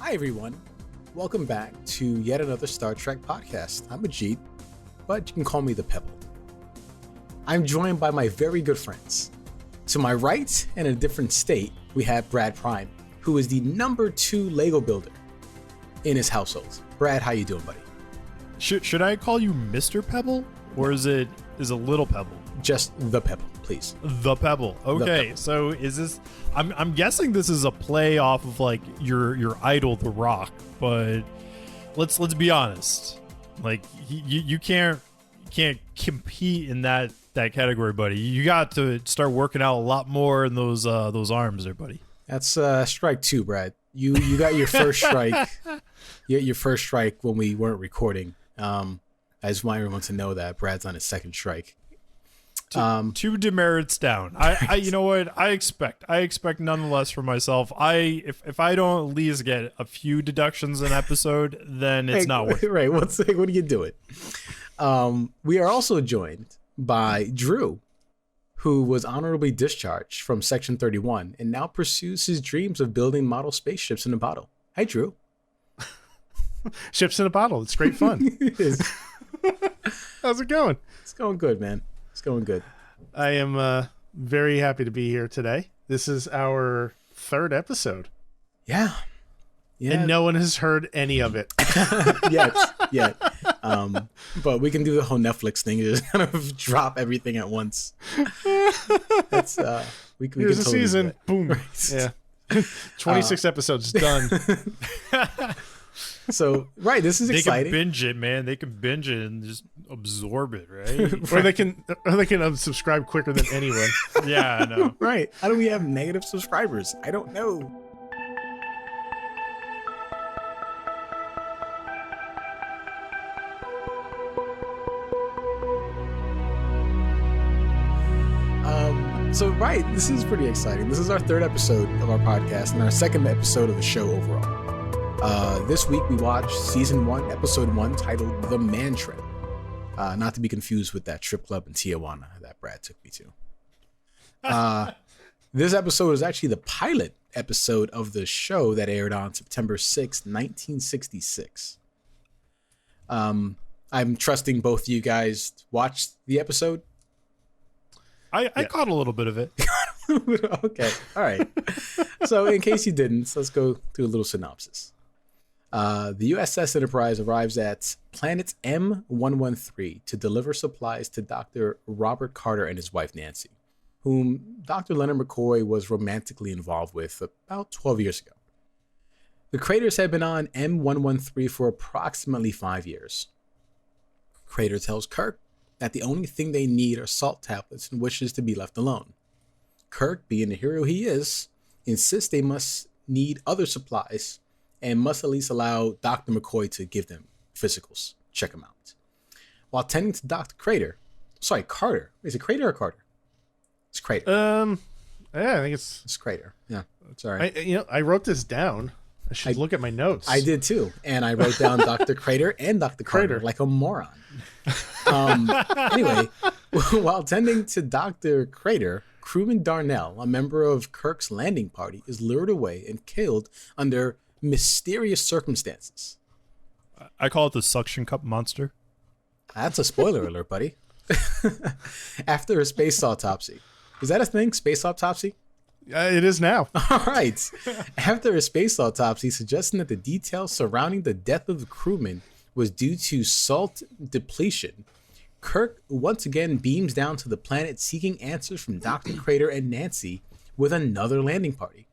Hi, everyone. Welcome back to yet another Star Trek podcast. I'm Majeed, but you can call me the Pebble. I'm joined by my very good friends. To my right, and in a different state, we have Brad Prime, who is the number 2 Lego builder in his household. Brad, how you doing, buddy? Should I call you Mr. Pebble, or is a Little Pebble? Just the Pebble, please. The Pebble. Okay, the Pebble. So is this? I'm guessing this is a play off of like your idol, The Rock. But let's be honest. Like you can't compete in that category, buddy. You got to start working out a lot more in those arms there, buddy. That's strike 2, Brad. You got your first strike. You got your first strike when we weren't recording. I just want everyone to know that Brad's on his second strike. 2 demerits down. I you know what? I expect nonetheless for myself. If I don't at least get a few deductions an episode, then it's not worth it. Right. What are you doing? We are also joined by Drew, who was honorably discharged from Section 31 and now pursues his dreams of building model spaceships in a bottle. Hi, Drew. Ships in a bottle. It's great fun. It is. How's it going? It's going good, man. It's going good. I am very happy to be here today. This is our 3rd episode. Yeah. And no one has heard any of it. yet. But we can do the whole Netflix thing. Just kind of drop everything at once. That's we Here's can a totally season. do that. Boom. Right. Yeah. 26 episodes done. So, right, this is exciting. They can binge it, man. They can binge it and just absorb it, right? Or they can unsubscribe quicker than anyone. Yeah, I know. Right. How do we have negative subscribers? I don't know. So, right, this is pretty exciting. This is our 3rd episode of our podcast and our 2nd episode of the show overall. This week we watched Season 1, Episode 1, titled The Man Trip. Not to be confused with that strip club in Tijuana that Brad took me to. This episode is actually the pilot episode of the show that aired on September 6, 1966. I'm trusting both of you guys watched the episode. I caught a little bit of it. Okay. All right. So in case you didn't, let's go through a little synopsis. The USS Enterprise arrives at planet M113 to deliver supplies to Dr. Robert Carter and his wife Nancy, whom Dr. Leonard McCoy was romantically involved with about 12 years ago. The Craters had been on M113 for approximately 5 years. Crater tells Kirk that the only thing they need are salt tablets and wishes to be left alone. Kirk, being the hero he is, insists they must need other supplies and must at least allow Dr. McCoy to give them physicals, check them out. While tending to Carter. Is it Crater or Carter? It's Crater. Yeah, I think it's Crater. Yeah, it's all right. I wrote this down. I should look at my notes. I did too, and I wrote down Dr. Crater and Dr. Carter like a moron. Anyway, while tending to Dr. Crater, crewman Darnell, a member of Kirk's landing party, is lured away and killed under mysterious circumstances. I call it the suction cup monster. That's a spoiler alert, buddy. After a space autopsy. Is that a thing? Space autopsy? It is now. All right. After a space autopsy suggesting that the details surrounding the death of the crewman was due to salt depletion, Kirk once again beams down to the planet seeking answers from Dr. Crater and Nancy with another landing party.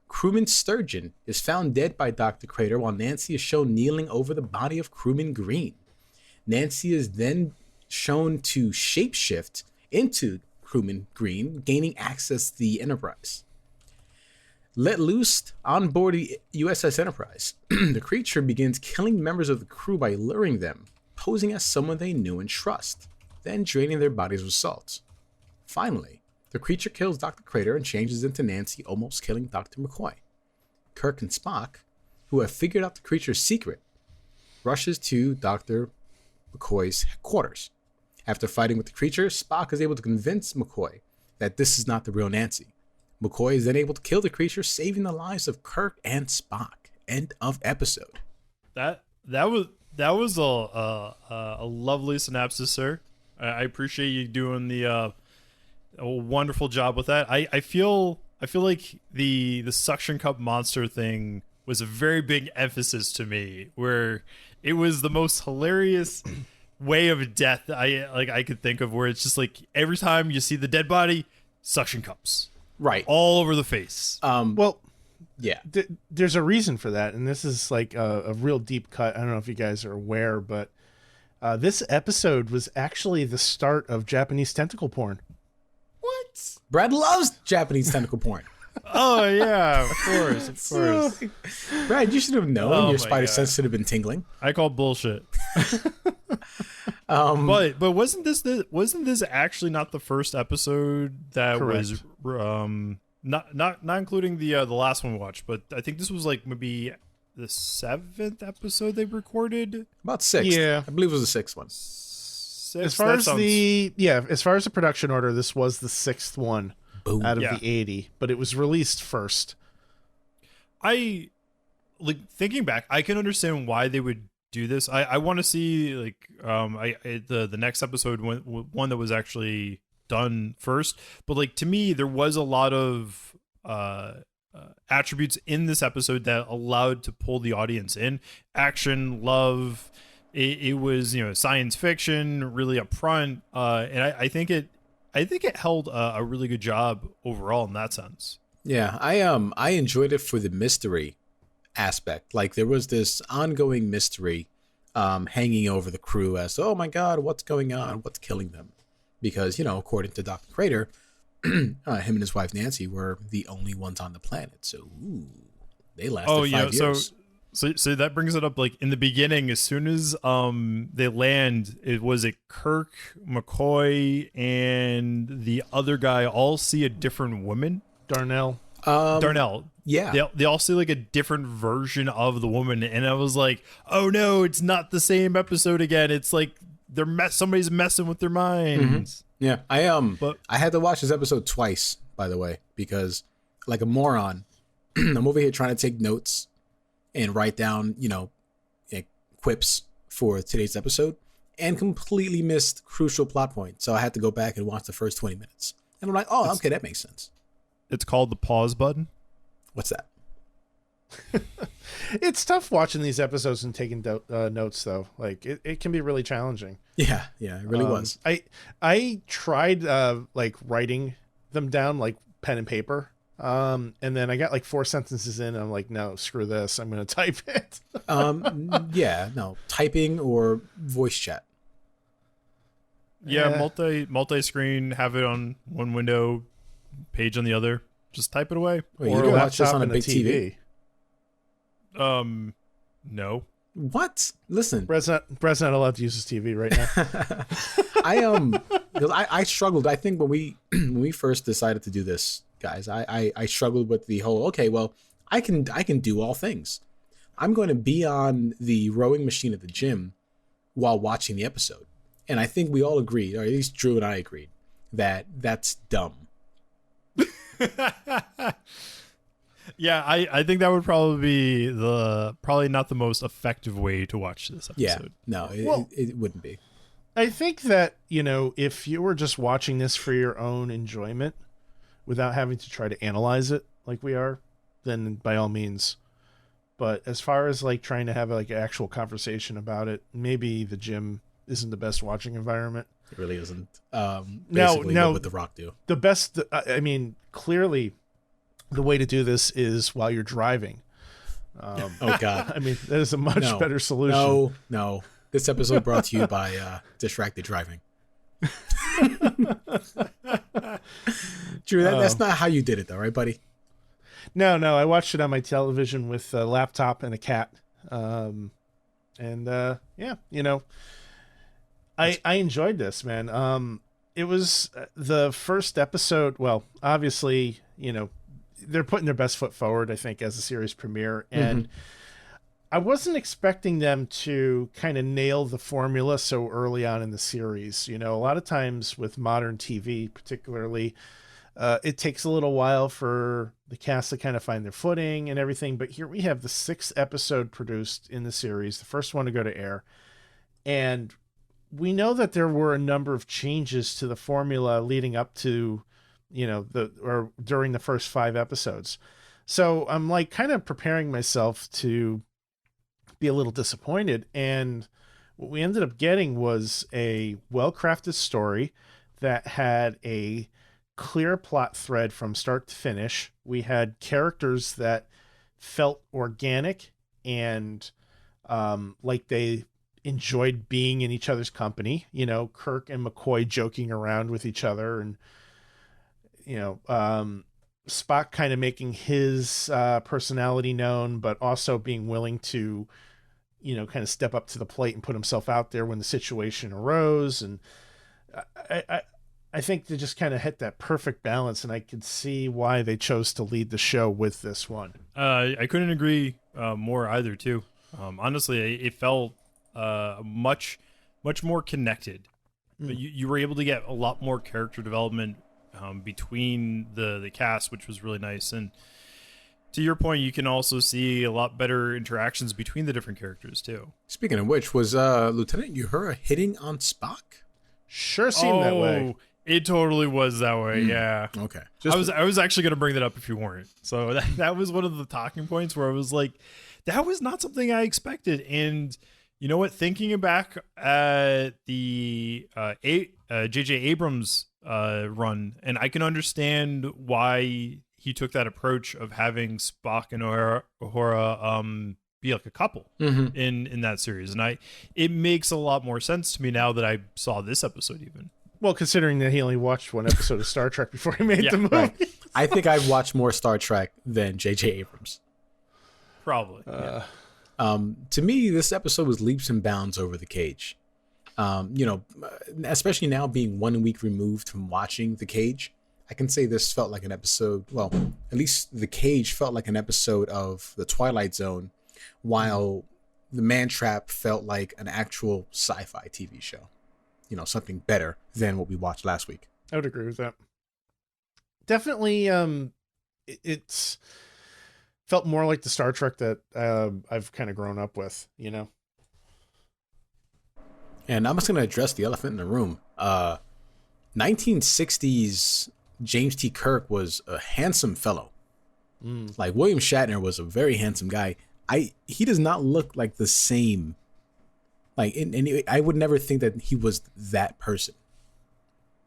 Crewman Sturgeon is found dead by Dr. Crater while Nancy is shown kneeling over the body of Crewman Green. Nancy is then shown to shapeshift into Crewman Green, gaining access to the Enterprise. Let loose on board the USS Enterprise, the creature begins killing members of the crew by luring them, posing as someone they knew and trust, then draining their bodies with salt. Finally, the creature kills Dr. Crater and changes into Nancy, almost killing Dr. McCoy. Kirk and Spock, who have figured out the creature's secret, rushes to Dr. McCoy's quarters. After fighting with the creature, Spock is able to convince McCoy that this is not the real Nancy. McCoy is then able to kill the creature, saving the lives of Kirk and Spock. end of episode. That was a lovely synopsis, sir. I appreciate you doing a wonderful job with that. I feel like the suction cup monster thing was a very big emphasis to me, where it was the most hilarious way of death I could think of, where it's just like every time you see the dead body, suction cups, right, all over the face. Well, yeah, there's a reason for that, and this is like a real deep cut. I don't know if you guys are aware, but this episode was actually the start of Japanese tentacle porn. What? Brad loves Japanese tentacle porn. Oh yeah, of course. Brad, you should have known. Oh, Your my spider God. sense should have been tingling. I call bullshit. But wasn't this actually not the first episode that Correct. was not including the last one we watched, but I think this was like maybe the 7th episode they recorded. About 6. Yeah. I believe it was the 6th one. As far as the production order, this was the 6th one Boom. out of Yeah. the 80, but it was released first. I like thinking back, I can understand why they would do this. I want to see like the next episode, one that was actually done first, but like to me there was a lot of attributes in this episode that allowed to pull the audience in. Action, love, it was, you know, science fiction, really upfront, and I think it held a really good job overall in that sense. Yeah, I enjoyed it for the mystery aspect. Like there was this ongoing mystery hanging over the crew as, oh my God, what's going on? What's killing them? Because, you know, according to Dr. Crater, him and his wife Nancy were the only ones on the planet. So they lasted 5 years. So that brings it up, like in the beginning, as soon as they land, it was Kirk, McCoy, and the other guy all see a different woman. Darnell. Darnell. Yeah. They all see like a different version of the woman, and I was like, oh no, it's not the same episode again. It's like somebody's messing with their minds. Yeah. I had to watch this episode twice, by the way, because like a moron, I'm over here trying to take notes and write down, you know, quips for today's episode, and completely missed crucial plot points. So I had to go back and watch the first 20 minutes. And I'm like, oh, okay, that makes sense. It's called the pause button. What's that? It's tough watching these episodes and taking notes, though. Like it can be really challenging. Yeah, it really was. I tried like writing them down, like pen and paper. And then I got like 4 sentences in and I'm like, no, screw this. I'm going to type it. Yeah, no, typing or voice chat. Yeah, multi-screen, have it on one window, page on the other. Just type it away. Wait, Or you can a watch this laptop on a and big TV? No. What? Listen, Brad's not allowed to use his TV right now. because I struggled. I think when we first decided to do this, guys, I struggled with the whole, okay, well, I can do all things. I'm going to be on the rowing machine at the gym while watching the episode. And I think we all agreed, or at least Drew and I agreed, that that's dumb. Yeah, I think that would probably be probably not the most effective way to watch this episode. Yeah, no, it wouldn't be. I think that, you know, if you were just watching this for your own enjoyment without having to try to analyze it like we are, then by all means. But as far as like trying to have like an actual conversation about it, maybe the gym isn't the best watching environment. It really isn't. Now, What would The Rock do? The best, I mean, clearly the way to do this is while you're driving. Oh God. I mean, that is a much better solution. No. This episode brought to you by Distracted Driving. Drew, that's not how you did it though, right, buddy? No, I watched it on my television with a laptop and a cat. Yeah, you know, I enjoyed this, man. It was the first episode. Well, obviously, you know, they're putting their best foot forward, I think, as a series premiere. And I wasn't expecting them to kind of nail the formula so early on in the series. You know, a lot of times with modern TV, particularly, It takes a little while for the cast to kind of find their footing and everything, but here we have the 6th episode produced in the series, the first one to go to air. And we know that there were a number of changes to the formula leading up to, or during the first 5 episodes. So I'm like kind of preparing myself to be a little disappointed. And what we ended up getting was a well-crafted story that had a clear plot thread from start to finish. We had characters that felt organic and like they enjoyed being in each other's company. Kirk and McCoy joking around with each other, and Spock kind of making his personality known, but also being willing to kind of step up to the plate and put himself out there when the situation arose. And I think they just kind of hit that perfect balance, and I could see why they chose to lead the show with this one. I couldn't agree more either, too. Honestly, it felt much more connected. You were able to get a lot more character development between the cast, which was really nice. And to your point, you can also see a lot better interactions between the different characters, too. Speaking of which, was Lieutenant Uhura hitting on Spock? Sure seemed that way. It totally was that way, yeah. Okay. I was actually going to bring that up if you weren't. So that was one of the talking points where I was like, that was not something I expected. And you know what? Thinking back at the J.J. Abrams run, and I can understand why he took that approach of having Spock and Uhura be like a couple in that series. And it makes a lot more sense to me now that I saw this episode even. Well, considering that he only watched one episode of Star Trek before he made the movie. Right. I think I've watched more Star Trek than J.J. Abrams. Probably. To me, this episode was leaps and bounds over the Cage. Especially now being 1 week removed from watching The Cage, I can say this felt like an episode, well, at least The Cage felt like an episode of The Twilight Zone, while The Man Trap felt like an actual sci-fi TV show. Something better than what we watched last week. I would agree with that. Definitely, it's felt more like the Star Trek that I've kind of grown up with, And I'm just going to address the elephant in the room. 1960s James T. Kirk was a handsome fellow. Like William Shatner was a very handsome guy. He does not look like the same. Like, and I would never think that he was that person.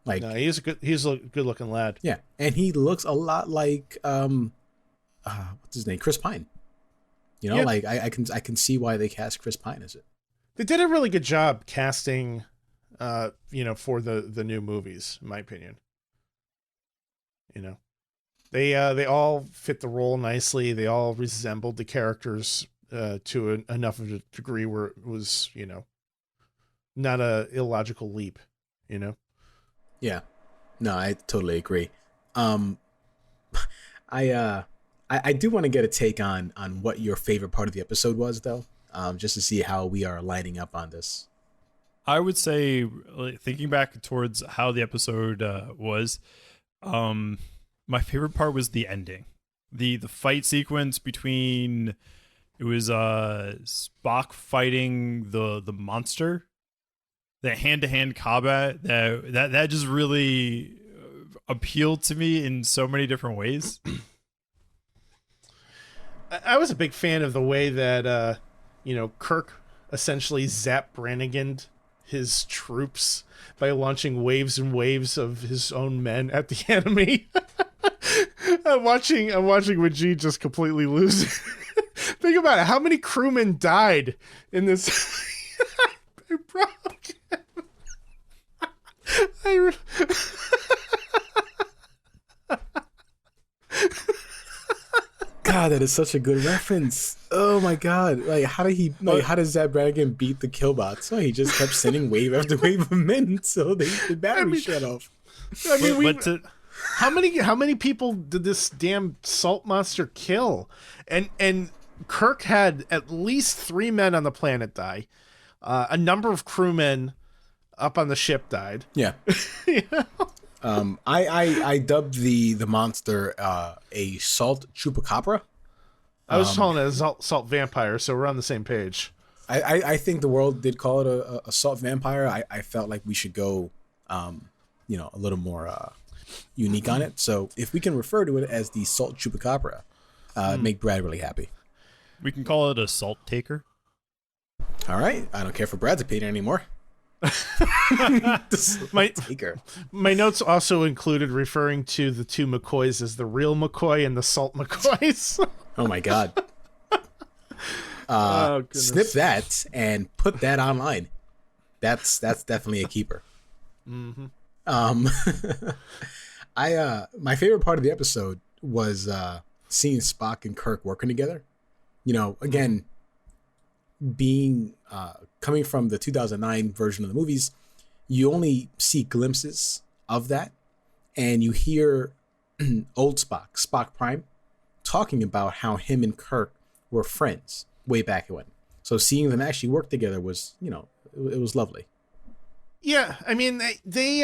Like, no, he's a good looking lad. Yeah, and he looks a lot like what's his name, Chris Pine. Like I can see why they cast Chris Pine as it. They did a really good job casting, for the new movies, in my opinion. They all fit the role nicely. They all resembled the characters to enough of a degree where it was, not a illogical leap, Yeah, no, I totally agree. I do want to get a take on what your favorite part of the episode was, though, just to see how we are lining up on this. I would say, thinking back towards how the episode was, my favorite part was the ending, the fight sequence between. It was Spock fighting the monster, the hand-to-hand combat that just really appealed to me in so many different ways. I was a big fan of the way that Kirk essentially Zap Brannigan'd his troops by launching waves and waves of his own men at the enemy. I'm watching Majeed just completely lose it. Think about it. How many crewmen died in this? I broke him. God, that is such a good reference. Oh my God! Like, how does Zap Brannigan beat the Killbots? Oh, he just kept sending wave after wave of men until the battery shut off. How many people did this damn salt monster kill? And Kirk had at least 3 men on the planet die. A number of crewmen up on the ship died. Yeah. I dubbed the monster a salt chupacabra. I was calling it a salt vampire, so we're on the same page. I think the world did call it a salt vampire. I felt like we should go, a little more unique on it. So if we can refer to it as the salt chupacabra, make Brad really happy. We can call it a salt taker. All right. I don't care for Brad's opinion anymore. My notes also included referring to the two McCoys as the real McCoy and the salt McCoys. Oh my God. Snip that and put that online. That's definitely a keeper. Mm-hmm. My favorite part of the episode was seeing Spock and Kirk working together. Again, being coming from the 2009 version of the movies, you only see glimpses of that, and you hear old Spock Prime, talking about how him and Kirk were friends way back when. So seeing them actually work together was, it was lovely. Yeah, I mean, they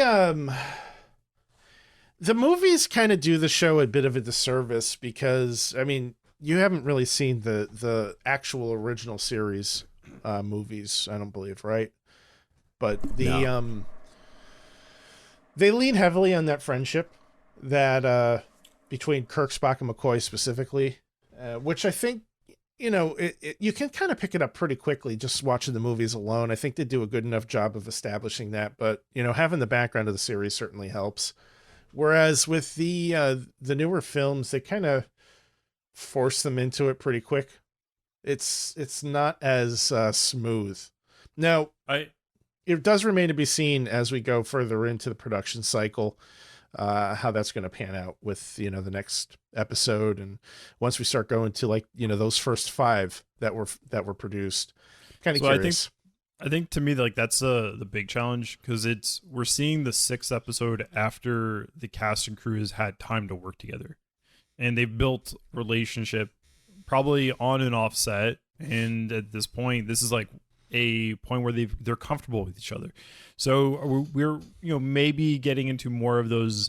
the movies kind of do the show a bit of a disservice because, I mean, you haven't really seen the actual original series movies, I don't believe, right? But they lean heavily on that friendship that between Kirk, Spock, and McCoy specifically, which I think, you can kind of pick it up pretty quickly just watching the movies alone. I think they do a good enough job of establishing that, but having the background of the series certainly helps. Whereas with the newer films, they kind of force them into it pretty quick. It's not as smooth. Now, it does remain to be seen as we go further into the production cycle, how that's going to pan out with, the next episode. And once we start going to those first 5 that were produced, kind of curious. I think to me, that's the big challenge, because we're seeing the 6th episode after the cast and crew has had time to work together, and they've built relationship probably on and off set. And at this point, this is a point where they're comfortable with each other. So we're maybe getting into more of those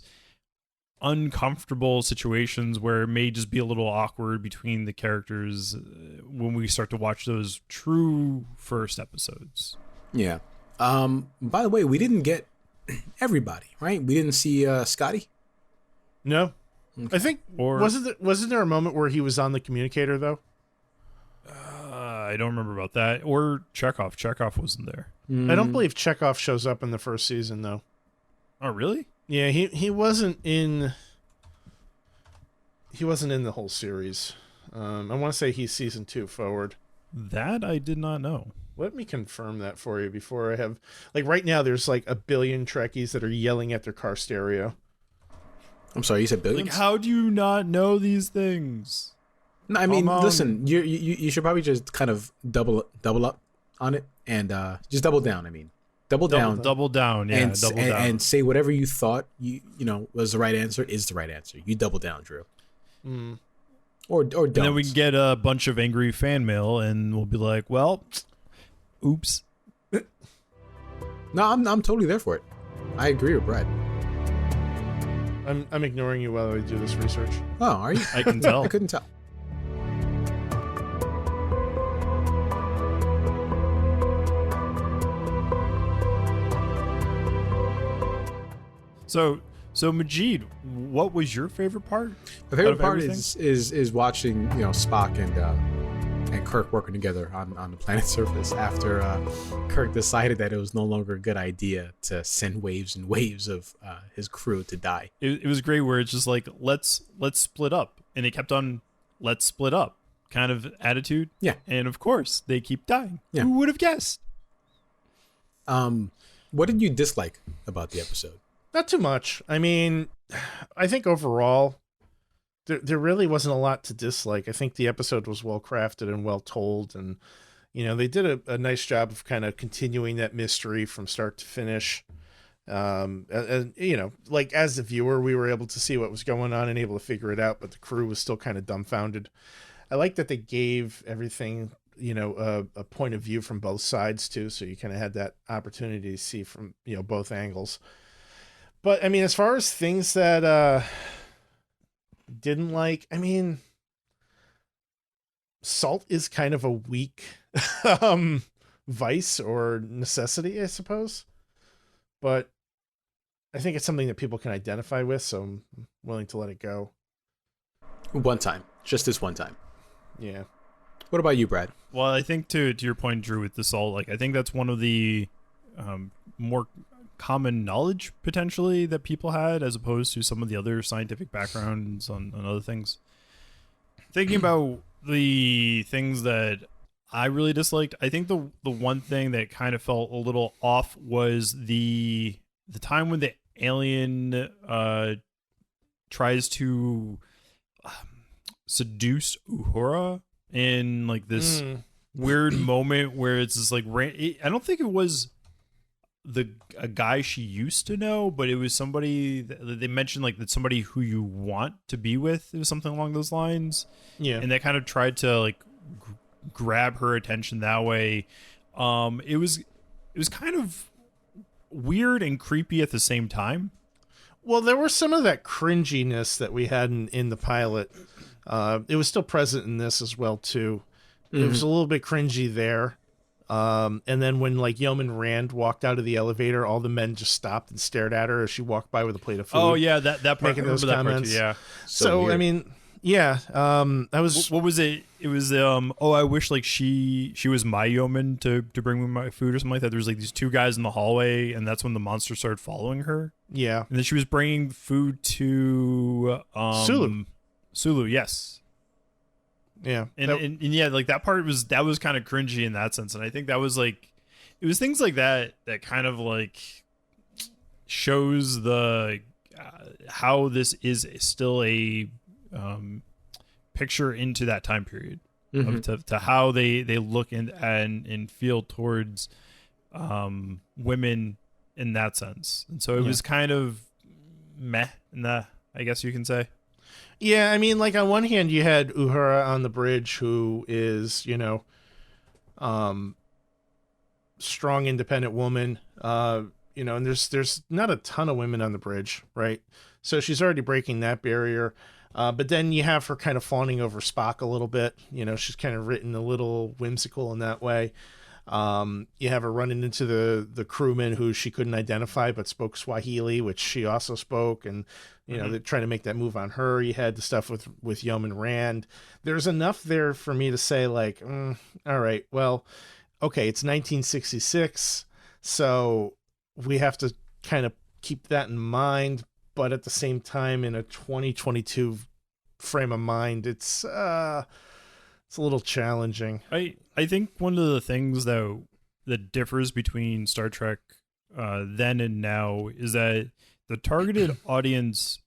uncomfortable situations where it may just be a little awkward between the characters when we start to watch those true first episodes. Yeah. By the way, we didn't get everybody, right? We didn't see Scotty. No. Okay. I think wasn't there a moment where he was on the communicator though? I don't remember about that. Or Chekhov. Chekhov wasn't there. I don't believe Chekhov shows up in the first season though. Oh, really? Yeah, he wasn't in. He wasn't in the whole series. I want to say he's season 2 forward. That I did not know. Let me confirm that for you before I have. Right now, there's a billion Trekkies that are yelling at their car stereo. I'm sorry, you said billions? How do you not know these things? No, I mean, listen, you should probably just kind of double up on it and just double down. I mean. Double down, yeah, and say whatever you thought was the right answer is the right answer. You double down, Drew. Or don't. And then we can get a bunch of angry fan mail, and we'll be like, "Well, oops." No, I'm totally there for it. I agree with Brad. I'm ignoring you while I do this research. Oh, are you? I can tell. I couldn't tell. So Majeed, what was your favorite part? My favorite part is watching Spock and Kirk working together on the planet's surface after Kirk decided that it was no longer a good idea to send waves and waves of his crew to die. It was great where it's just let's split up, and it kept on let's split up kind of attitude. Yeah, and of course they keep dying. Yeah. Who would have guessed? What did you dislike about the episode? Not too much. I mean, I think overall, there really wasn't a lot to dislike. I think the episode was well crafted and well told, and they did a nice job of kind of continuing that mystery from start to finish. And as the viewer, we were able to see what was going on and able to figure it out, but the crew was still kind of dumbfounded. I like that they gave everything a point of view from both sides too, so you kind of had that opportunity to see from both angles. But I mean, as far as things that didn't like, I mean, salt is kind of a weak vice or necessity, I suppose. But I think it's something that people can identify with, so I'm willing to let it go. One time. Just this one time. Yeah. What about you, Brad? Well, I think to your point, Drew, with the salt, like I think that's one of the more common knowledge potentially that people had, as opposed to some of the other scientific backgrounds on other things. Thinking about the things that I really disliked, I think the one thing that kind of felt a little off was the time when the alien tries to seduce Uhura in like this weird moment where it's just like I don't think it was a guy she used to know, but it was somebody that they mentioned, like that's somebody who you want to be with. It was something along those lines. Yeah. And they kind of tried to like grab her attention that way. It was kind of weird and creepy at the same time. Well, there was some of that cringiness that we had in the pilot. It was still present in this as well too. It was a little bit cringy there. And then when like Yeoman Rand walked out of the elevator, all the men just stopped and stared at her as she walked by with a plate of food. Oh yeah, that part. Making those comments. Part too, yeah. So weird. I mean, yeah. I was. What was it? It was oh, I wish like she was my yeoman to bring me my food or something like that. There was like these two guys in the hallway, and that's when the monster started following her. Yeah. And then she was bringing food to Sulu, yes. Yeah. And yeah, like that part was kind of cringy in that sense, and I think that was like, it was things like that kind of like shows the how this is still a picture into that time period to how they look and feel towards women in that sense, and so it was kind of meh in that, I guess you can say. Yeah, I mean, like on one hand, you had Uhura on the bridge, who is, you know, strong, independent woman. You know, and there's not a ton of women on the bridge, right? So she's already breaking that barrier. But then you have her kind of fawning over Spock a little bit. You know, she's kind of written a little whimsical in that way. You have her running into the crewman who she couldn't identify but spoke Swahili, which she also spoke, and you know they're trying to make that move on her. You had the stuff with Yeoman Rand. There's enough there for me to say like, all right, well, okay, it's 1966, so we have to kind of keep that in mind, but at the same time, in a 2022 frame of mind, it's a little challenging. I think one of the things that differs between Star Trek then and now is that the targeted audience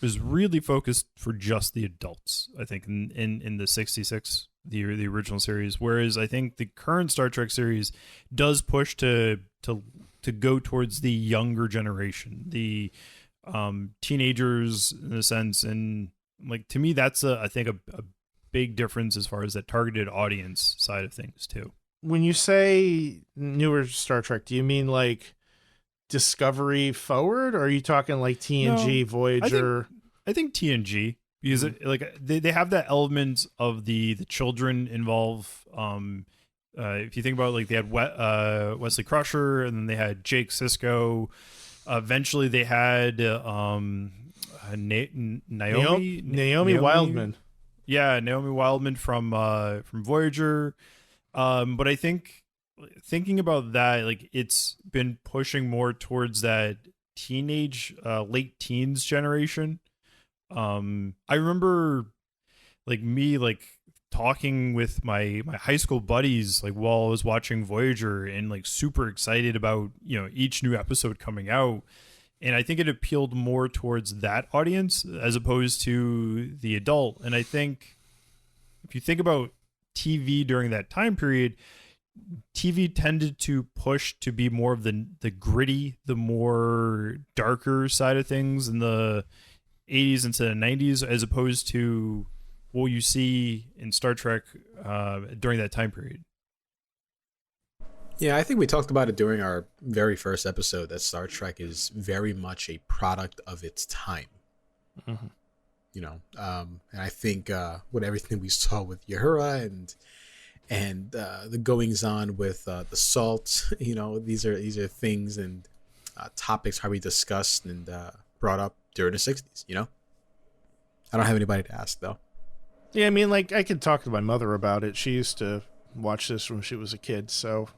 is really focused for just the adults, I think, in the 66, the original series, whereas I think the current Star Trek series does push to go towards the younger generation, the teenagers in a sense, and like to me that's I think a big difference as far as that targeted audience side of things too. When you say newer Star Trek, do you mean like Discovery forward, or are you talking like TNG, No, Voyager? I think TNG, because like they have that element of the children involved. If you think about, like, they had Wesley Crusher, and then they had Jake Sisko. Eventually they had Naomi Wildman. Yeah, Naomi Wildman from Voyager. But I think thinking about that, like, it's been pushing more towards that teenage, late teens generation. I remember like talking with my high school buddies, like, while I was watching Voyager, and like super excited about, you know, each new episode coming out. And I think it appealed more towards that audience as opposed to the adult. And I think if you think about TV during that time period, TV tended to push to be more of the gritty, the more darker side of things in the 80s into the 90s, as opposed to what you see in Star Trek during that time period. Yeah, I think we talked about it during our very first episode that Star Trek is very much a product of its time. Mhm. And I think with everything we saw with Uhura and the goings on with the salt, these are things and topics probably discussed and brought up during the '60s. I don't have anybody to ask though. Yeah, I mean, like, I could talk to my mother about it. She used to watch this when she was a kid, so,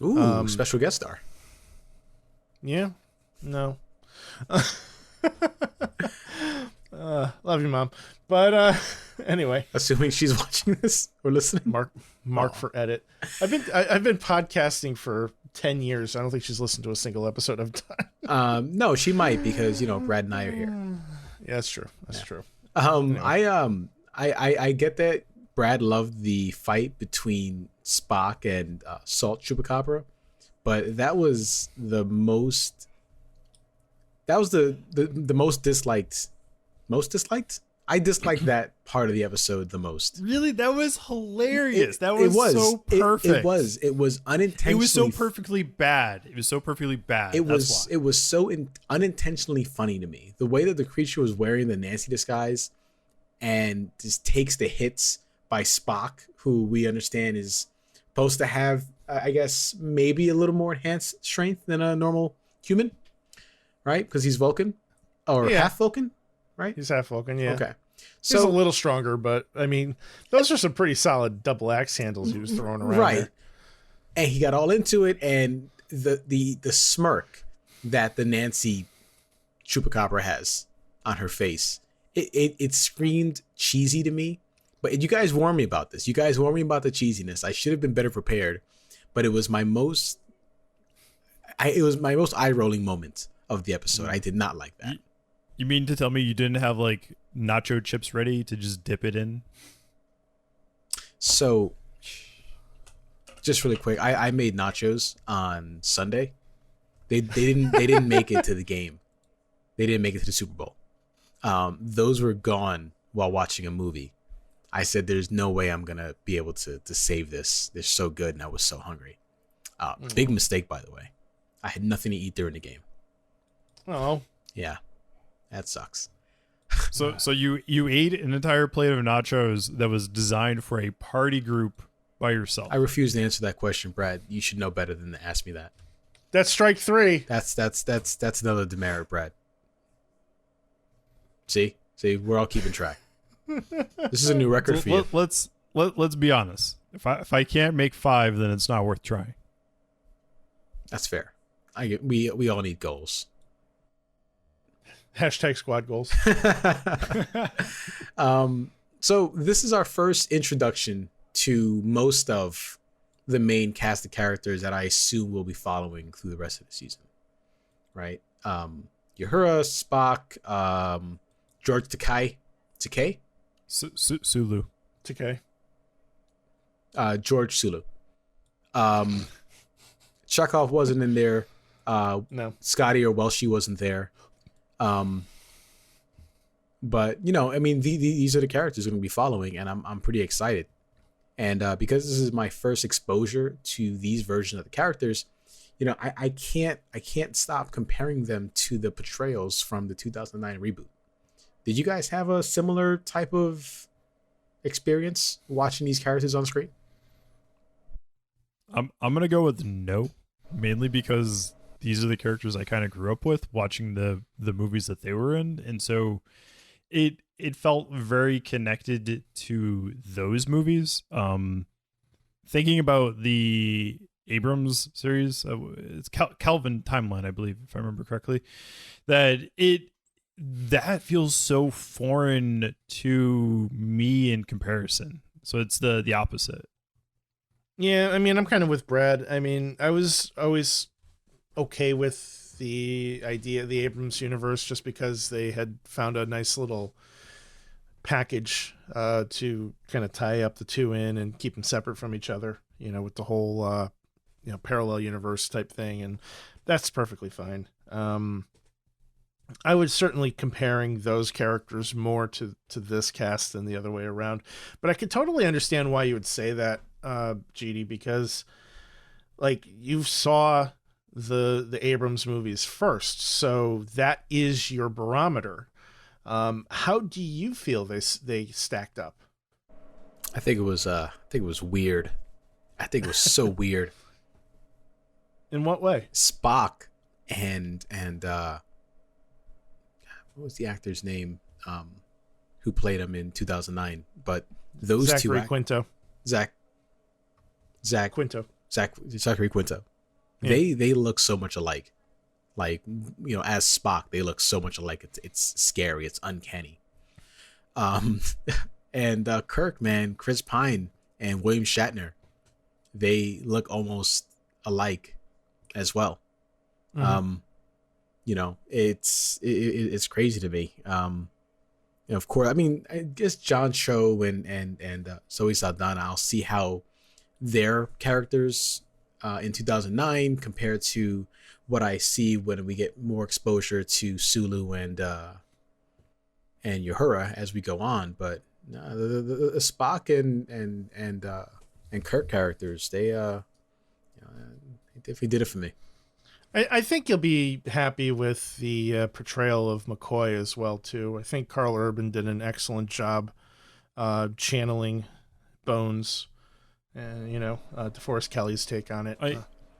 Ooh, special guest star. Yeah, no. Love you, Mom. But anyway, Assuming she's watching this or listening. Mark for edit. I've been podcasting for 10 years. I don't think she's listened to a single episode I've done. No, she might because Brad and I are here. Yeah, that's true. That's true. Anyway. I get that Brad loved the fight between Spock and Salt Chupacabra, but that was the most disliked. Most disliked? I disliked that part of the episode the most. Really? That was hilarious. That was so perfect. It was unintentionally. It was so perfectly bad. It was so perfectly bad. It was so unintentionally funny to me. The way that the creature was wearing the Nancy disguise and just takes the hits by Spock, who we understand is supposed to have, I guess, maybe a little more enhanced strength than a normal human, right? Because he's Vulcan or half Vulcan, right? He's half Vulcan, yeah. Okay. So he's a little stronger, but I mean, those are some pretty solid double axe handles he was throwing around. Right. There. And he got all into it, and the smirk that the Nancy Chupacabra has on her face, it screamed cheesy to me. But you guys warned me about this. You guys warned me about the cheesiness. I should have been better prepared, but it was my most eye-rolling moment of the episode. I did not like that. You mean to tell me you didn't have like nacho chips ready to just dip it in? So, just really quick, I made nachos on Sunday. They didn't make it to the game. They didn't make it to the Super Bowl. Those were gone while watching a movie. I said, "There's no way I'm gonna be able to save this. They're so good," and I was so hungry. Big mistake, by the way. I had nothing to eat during the game. Oh, yeah, that sucks. So you ate an entire plate of nachos that was designed for a party group by yourself. I refuse to answer that question, Brad. You should know better than to ask me that. That's strike 3. That's another demerit, Brad. See, we're all keeping track. This is a new record for you. Let's be honest. If I can't make 5, then it's not worth trying. That's fair. We all need goals. Hashtag squad goals. So this is our first introduction to most of the main cast of characters that I assume we'll be following through the rest of the season, right? Uhura, Spock, George Takei, Sulu. Takei. George Sulu. Chekhov wasn't in there. No. Scotty or Welshie wasn't there. But I mean, these are the characters we're going to be following, and I'm pretty excited. And because this is my first exposure to these versions of the characters, I can't stop comparing them to the portrayals from the 2009 reboot. Did you guys have a similar type of experience watching these characters on screen? I'm gonna go with no, mainly because these are the characters I kind of grew up with watching the movies that they were in, and so it felt very connected to those movies. Thinking about the Abrams series, it's Calvin Timeline, I believe, if I remember correctly, that feels so foreign to me in comparison. So it's the opposite. Yeah, I mean, I'm kind of with Brad. I mean, I was always okay with the idea of the Abrams universe just because they had found a nice little package to kind of tie up the two in and keep them separate from each other, with the whole parallel universe type thing, and that's perfectly fine. I was certainly comparing those characters more to this cast than the other way around, but I could totally understand why you would say that, GD, because like you saw the Abrams movies first, so that is your barometer. How do you feel they stacked up? I think it was weird. I think it was so weird. In what way? Spock and what was the actor's name who played him in 2009? But those Zachary Quinto. Zachary Quinto. Yeah. They look so much alike. Like, you know, as Spock, they look so much alike. It's scary. It's uncanny. And Kirk, man, Chris Pine and William Shatner, they look almost alike as well. Mm-hmm. You know, it's crazy to me. You know, of course, I mean, I guess John Cho and Zoe Saldana, I'll see how their characters in 2009 compared to what I see when we get more exposure to Sulu and Uhura as we go on. But the Spock and Kirk characters, they definitely did it for me. I think you'll be happy with the portrayal of McCoy as well too. I think Carl Urban did an excellent job channeling Bones, and DeForest Kelly's take on it.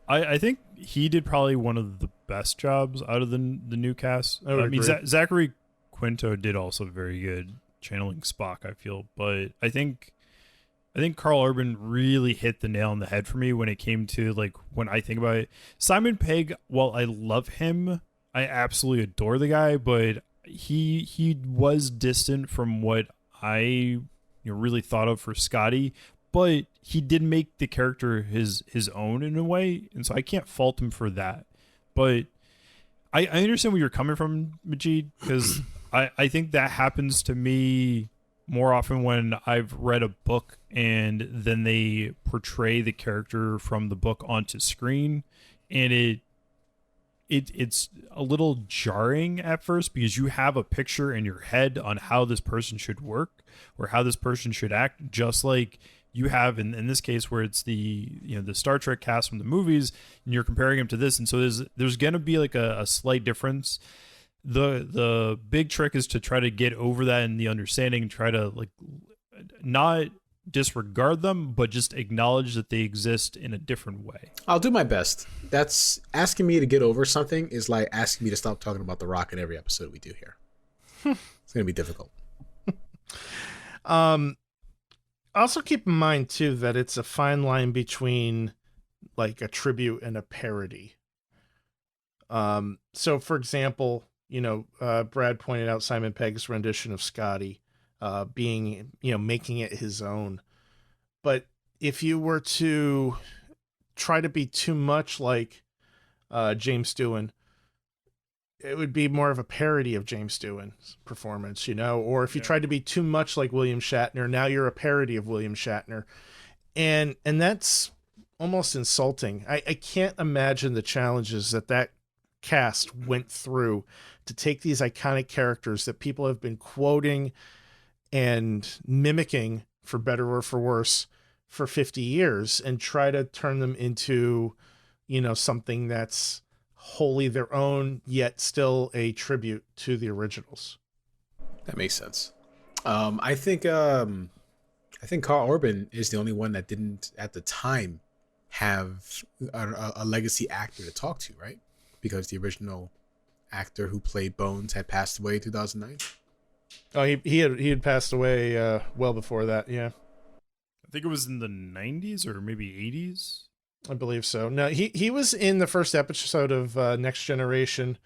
I think he did probably one of the best jobs out of the new cast. I mean, Zachary Quinto did also very good channeling Spock, I feel, but I think Carl Urban really hit the nail on the head for me when it came to, like, when I think about it. Simon Pegg, while I love him, I absolutely adore the guy, but he was distant from what I really thought of for Scotty. But he did make the character his own in a way, and so I can't fault him for that. But I understand where you're coming from, Majeed, because I think that happens to me more often when I've read a book and then they portray the character from the book onto screen, and it's a little jarring at first because you have a picture in your head on how this person should work or how this person should act, just like you have in this case where it's the Star Trek cast from the movies and you're comparing them to this, and so there's gonna be like a slight difference. The big trick is to try to get over that in the understanding and try to, like, not disregard them, but just acknowledge that they exist in a different way. I'll do my best. That's asking me to get over something is like asking me to stop talking about The Rock in every episode we do here. It's going to be difficult. Also keep in mind too that it's a fine line between like a tribute and a parody. So for example, Brad pointed out Simon Pegg's rendition of Scotty being, making it his own. But if you were to try to be too much like James Doohan, it would be more of a parody of James Doohan's performance, or if you tried to be too much like William Shatner, now you're a parody of William Shatner. And that's almost insulting. I can't imagine the challenges that cast went through to take these iconic characters that people have been quoting and mimicking, for better or for worse, for 50 years and try to turn them into, something that's wholly their own, yet still a tribute to the originals. That makes sense. I think Carl Urban is the only one that didn't at the time have a legacy actor to talk to, right? Because the original actor who played Bones had passed away in 2009. Oh, he had passed away well before that. Yeah, I think it was in the 90s or maybe 80s. I believe so. No, he was in the first episode of Next Generation,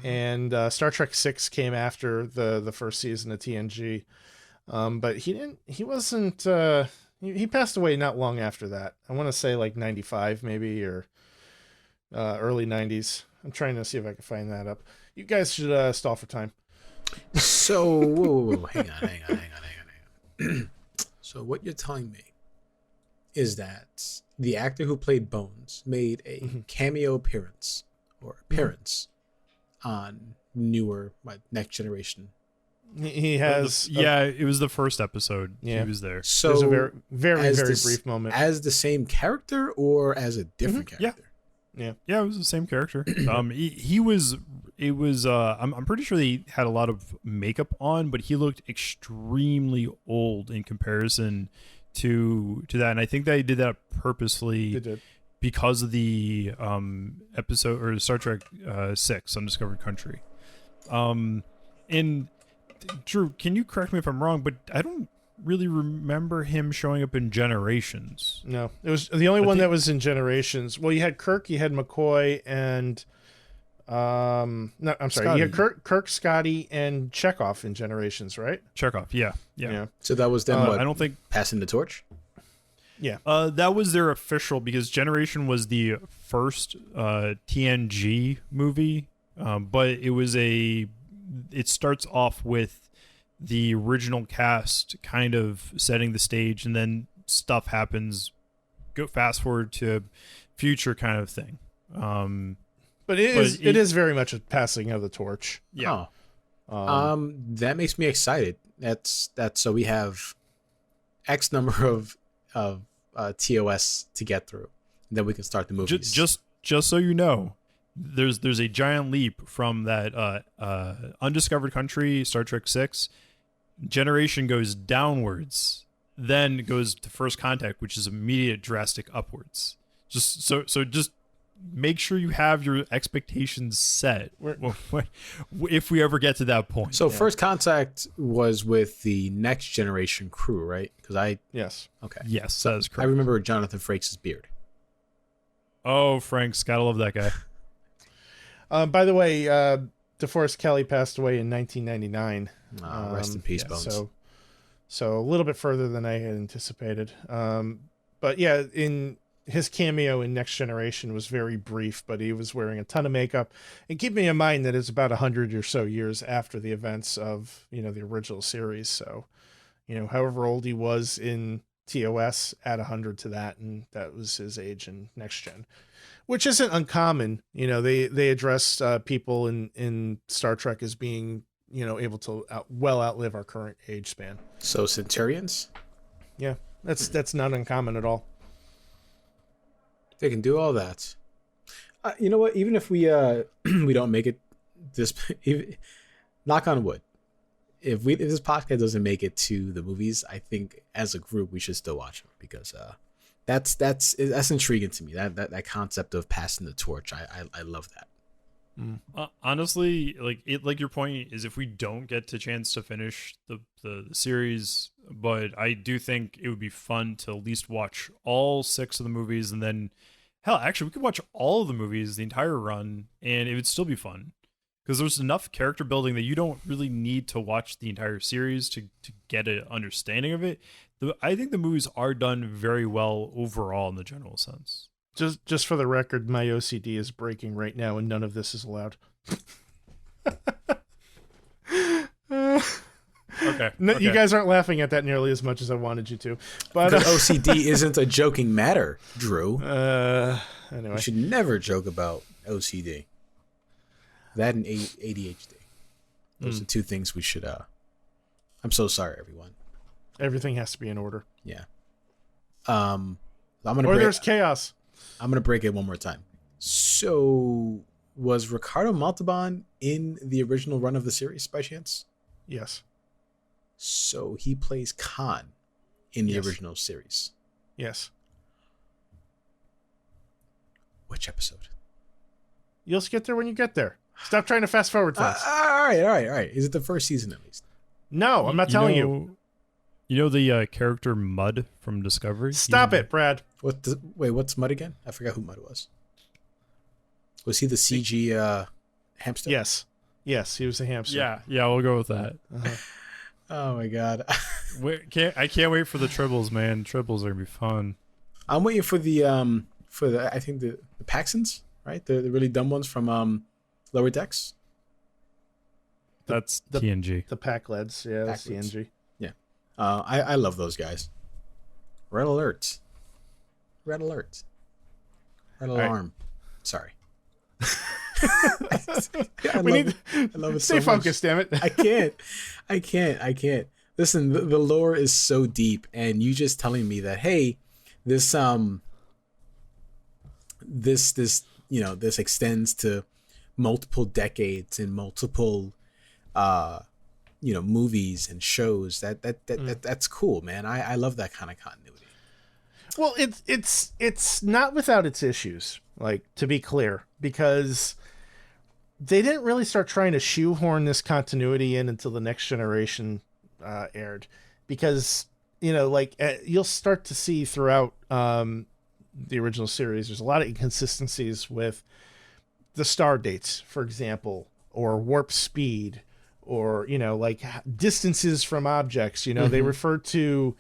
and Star Trek 6 came after the first season of TNG. But he wasn't. He passed away not long after that. I want to say like 95 maybe, or early 90s. I'm trying to see if I can find that up. You guys should stall for time. So, whoa, hang on. So what you're telling me is that the actor who played Bones made a cameo appearance on newer Next Generation He has. It was the first episode. Yeah. He was there. So There's a very, very, as very this- brief moment. as the same character or as a different Yeah. character? Yeah. Yeah, it was the same character. He was. It was. I'm pretty sure they had a lot of makeup on, but he looked extremely old in comparison to that, and I think they did that purposely. They did. Because of the episode or Star Trek 6 Undiscovered Country. And Drew, can you correct me if I'm wrong, but I don't really remember him showing up in Generations. No, it was the only one that was in Generations. Well, you had Kirk, you had McCoy, and no, I'm sorry, you had Kirk, Scotty, and Chekhov in Generations, right? Chekhov, yeah. So that was them. I don't think passing the torch. Yeah. that was their official, because Generation was the first TNG movie, but it starts off with the original cast kind of setting the stage, and then stuff happens. Go fast forward to future kind of thing. But it is very much a passing of the torch. Yeah. Oh. That makes me excited. That's so we have X number of TOS to get through, and then we can start the movies. Just so you know, there's a giant leap from that Undiscovered Country, Star Trek 6. Generation goes downwards, then goes to First Contact, which is immediate drastic upwards. Just so just make sure you have your expectations set if we ever get to that point. So First Contact was with the Next Generation crew, right? Because Yes. okay. Yes, that is I correct. remember Jonathan Frakes' beard. Oh, Frank's gotta love that guy. By the way, DeForest Kelley passed away in 1999. Rest in peace, Bones. So a little bit further than I had anticipated. But yeah, in his cameo in Next Generation was very brief, but he was wearing a ton of makeup. And keep me in mind that it's about 100 or so years after the events of, the original series. So, however old he was in TOS, add 100 to that, and that was his age in Next Gen, which isn't uncommon. They address people in Star Trek as being, able to outlive our current age span. So Centurions, Yeah, that's not uncommon at all. they can do all that. You know what? Even if we we don't make it this, knock on wood, if this podcast doesn't make it to the movies, I think as a group we should still watch them, because that's intriguing to me. That concept of passing the torch, I love that. Honestly, like your point is, if we don't get the chance to finish the series, but I do think it would be fun to at least watch all 6 of the movies, and then hell, actually we could watch all of the movies, the entire run, and it would still be fun, because there's enough character building that you don't really need to watch the entire series to get an understanding of it. I think the movies are done very well overall in the general sense. Just for the record, my OCD is breaking right now, and none of this is allowed. Okay. You guys aren't laughing at that nearly as much as I wanted you to. But Because OCD isn't a joking matter, Drew. anyway, You should never joke about OCD. That and ADHD. Those are 2 things we should. I'm so sorry, everyone. everything has to be in order. Yeah. I'm gonna. Or break, there's chaos. I'm gonna break it one more time. So, was Ricardo Montalban in the original run of the series by chance? Yes. So he plays Khan in the Yes. original series. Yes. Which episode? You'll get there when you get there. Stop trying to fast forward things. All right. Is it the first season at least? No, I'm not telling you. You know the character Mud from Discovery? Stop it, Brad. What's Mud again? I forgot who Mud was. Was he the CG hamster? Yes, he was a hamster. Yeah, we'll go with that. Oh my god. I can't wait for the tribbles, man. Tribbles are gonna be fun. I'm waiting for the I think the Paxons, right? The really dumb ones from Lower Decks. That's TNG. The Pac-Leds, yeah, that's Pac-Leds. CNG. Yeah. I love those guys. Red alert. Red alert. Red alarm. Sorry. I love it stay so focused, much. damn it. I can't. Listen, the lore is so deep, and you just telling me that, hey, this this extends to multiple decades and multiple movies and shows. That's cool, man. I love that kind of continuity. Well, it's not without its issues, like, to be clear, because they didn't really start trying to shoehorn this continuity in until the Next Generation aired, because you'll start to see throughout the original series, there's a lot of inconsistencies with the star dates, for example, or warp speed, or like distances from objects. They refer to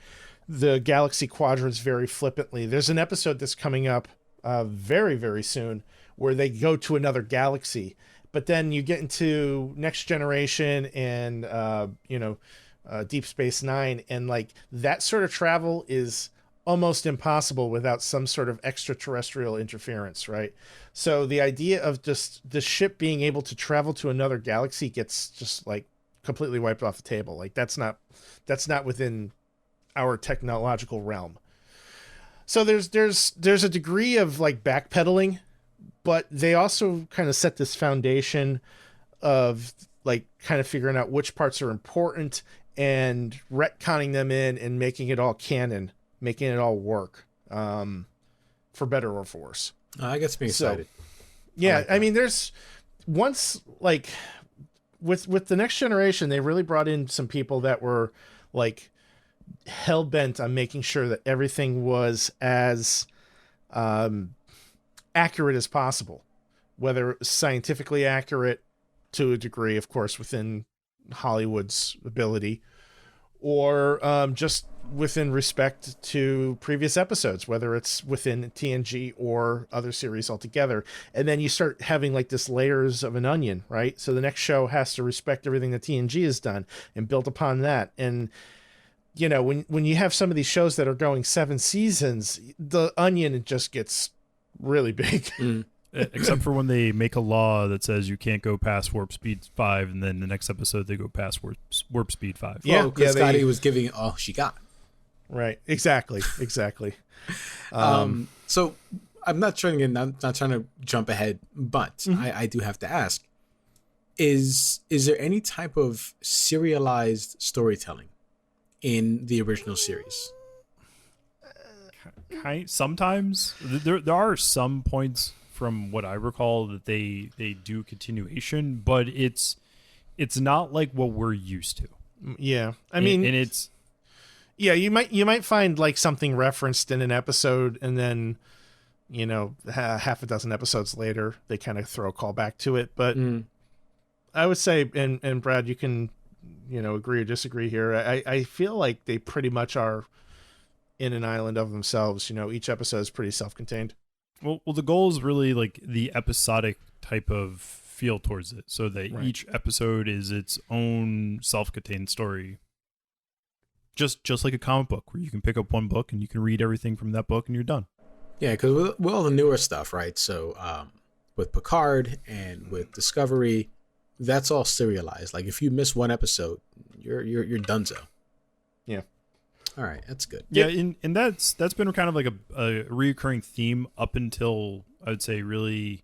the galaxy quadrants very flippantly. There's an episode that's coming up very, very soon where they go to another galaxy, but then you get into Next Generation and Deep Space Nine, and like that sort of travel is almost impossible without some sort of extraterrestrial interference, right? So the idea of just the ship being able to travel to another galaxy gets just like completely wiped off the table. Like that's not within our technological realm. So there's a degree of like backpedaling, but they also kind of set this foundation of like kind of figuring out which parts are important and retconning them in and making it all canon, making it all work, for better or for worse. I guess me excited. So, yeah, I mean, there's once like with the Next Generation, they really brought in some people that were like hell bent on making sure that everything was as accurate as possible, whether it was scientifically accurate to a degree, of course, within Hollywood's ability, or just within respect to previous episodes, whether it's within TNG or other series altogether. And then you start having like this layers of an onion, right? So the next show has to respect everything that TNG has done and build upon that. And when you have some of these shows that are going 7 seasons, the onion just gets really big. Except for when they make a law that says you can't go past warp speed 5, and then the next episode they go past warp speed 5. Yeah, because Scotty was giving all she got. Right. Exactly. So I'm not trying to jump ahead, but I do have to ask: is there any type of serialized storytelling in the original series? Sometimes there are some points from what I recall that they do continuation, but it's not like what we're used to. Yeah, I mean, and it's. Yeah, you might find like something referenced in an episode, and then half a dozen episodes later they kind of throw a call back to it. But I would say, and Brad, you can agree or disagree here. I feel like they pretty much are in an island of themselves. Each episode is pretty self-contained. Well, the goal is really like the episodic type of feel towards it, so that each episode is its own self-contained story. Just like a comic book where you can pick up one book and you can read everything from that book and you're done. Yeah, because with all the newer stuff, right? So with Picard and with Discovery, that's all serialized. Like if you miss one episode, you're donezo. Yeah. All right, that's good. Yeah, and that's been kind of like a reoccurring theme up until I would say really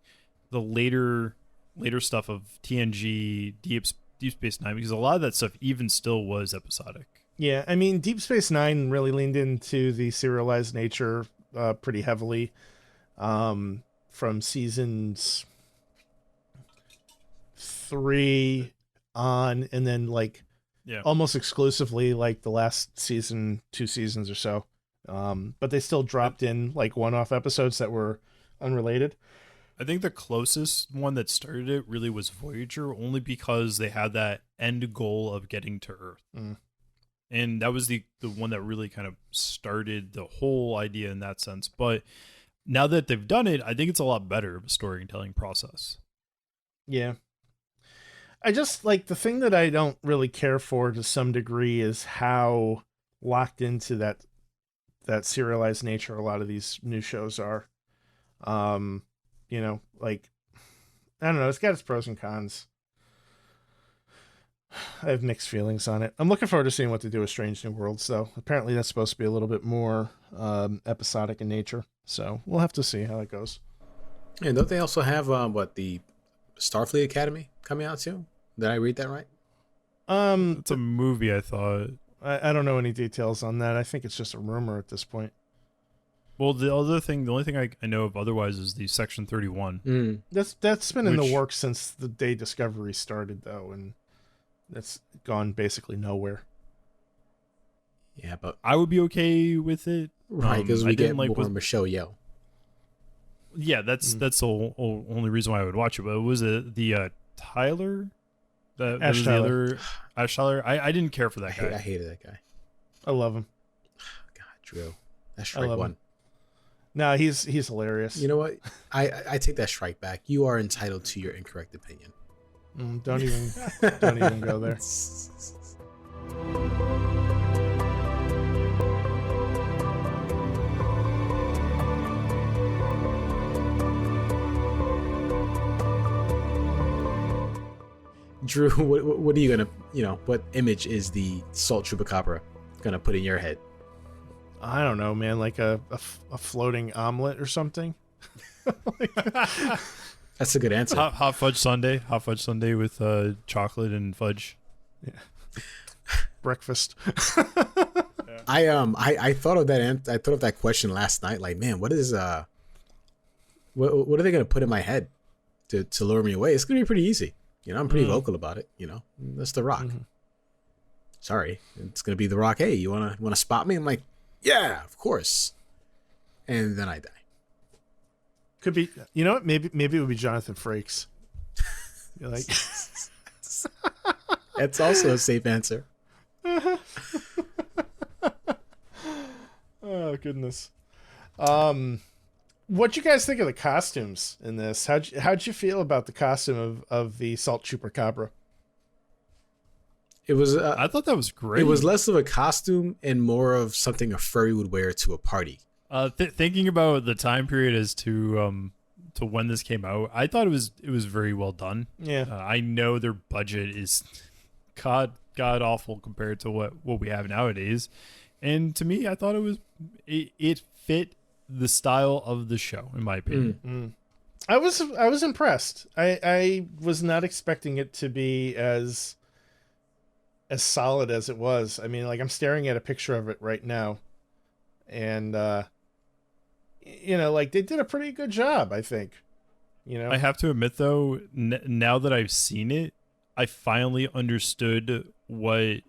the later stuff of TNG, Deep Space Nine, because a lot of that stuff even still was episodic. Yeah, I mean, Deep Space Nine really leaned into the serialized nature pretty heavily from seasons 3 on, and then like almost exclusively like the last season, 2 seasons or so. But they still dropped in like one-off episodes that were unrelated. I think the closest one that started it really was Voyager, only because they had that end goal of getting to Earth. And that was the one that really kind of started the whole idea in that sense. But now that they've done it, I think it's a lot better of a storytelling process. Yeah. I just like the thing that I don't really care for to some degree is how locked into that serialized nature a lot of these new shows are. Like I don't know. It's got its pros and cons. I have mixed feelings on it. I'm looking forward to seeing what they do with Strange New Worlds, though. Apparently, that's supposed to be a little bit more episodic in nature. So we'll have to see how it goes. And don't they also have the Starfleet Academy coming out soon? Did I read that right? It's a movie, I thought. I don't know any details on that. I think it's just a rumor at this point. Well, the only thing I know of otherwise is the Section 31. That's been in the works since the day Discovery started, though, and that's gone basically nowhere. Yeah, but I would be okay with it, right? Because we get like more Michelle Yeoh. Yeah, that's the only reason why I would watch it. But was it the Tyler? Ash was Tyler. The other Ash Tyler. I didn't care for that guy. I hated that guy. I love him. God, Drew, that's strike one. Him. No, he's hilarious. You know what? I take that strike back. You are entitled to your incorrect opinion. Don't even go there. Drew, what are you gonna, what image is the Salt Chupacabra gonna put in your head? I don't know, man. Like a floating omelet or something. That's a good answer. Hot fudge sundae. Hot fudge sundae with chocolate and fudge. Yeah. Breakfast. I thought of that. I thought of that question last night. Like, man, what are they gonna put in my head to lure me away? It's gonna be pretty easy. I'm pretty vocal about it. That's The Rock. Mm-hmm. Sorry, it's gonna be The Rock. Hey, you wanna spot me? I'm like, yeah, of course. And then I die. Could be. You know what? Maybe it would be Jonathan Frakes. You're like, that's also a safe answer. Oh goodness. What'd you guys think of the costumes in this? How'd you feel about the costume of the Salt Chupacabra? It was. I thought that was great. It was less of a costume and more of something a furry would wear to a party. Thinking about the time period as to when this came out, I thought it was very well done. Yeah. I know their budget is god awful compared to what we have nowadays, and to me, I thought it fit the style of the show, in my opinion. I was impressed. I was not expecting it to be as solid as it was. I mean, like, I'm staring at a picture of it right now, and like, they did a pretty good job, I think. I have to admit, though, now that I've seen it, I finally understood what